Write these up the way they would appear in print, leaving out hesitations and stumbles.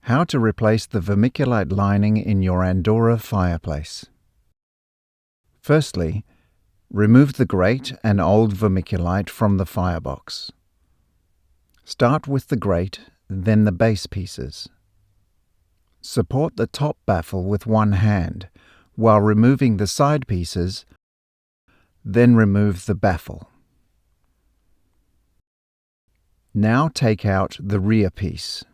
How to replace the vermiculite lining in your Andorra fireplace. Firstly, remove the grate and old vermiculite from the firebox. Start with the grate, then the base pieces. Support the top baffle with one hand, while removing the side pieces, then remove the baffle. Now take out the rear piece.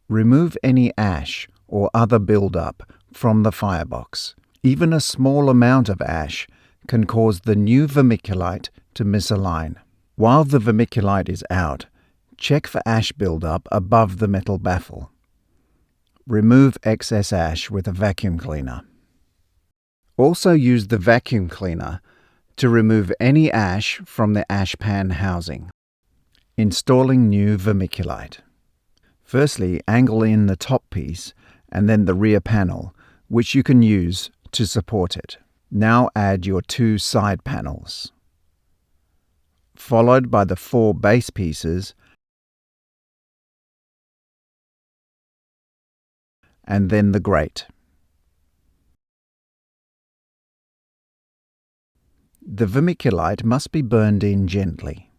Remove any ash or other build-up from the firebox. Even a small amount of ash can cause the new vermiculite to misalign. While the vermiculite is out, check for ash build-up above the metal baffle. Remove excess ash with a vacuum cleaner. Also use the vacuum cleaner to remove any ash from the ash pan housing. Installing new vermiculite. Firstly, angle in the top piece and then the rear panel, which you can use to support it. Now add your two side panels, followed by the 4 base pieces and then the grate. The vermiculite must be burned in gently.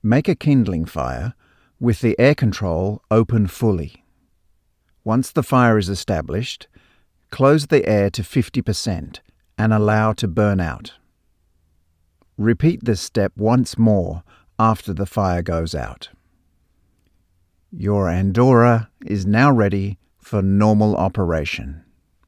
Make a kindling fire with the air control open fully. Once the fire is established, close the air to 50% and allow to burn out. Repeat this step once more after the fire goes out. Your Andorra is now ready for normal operation.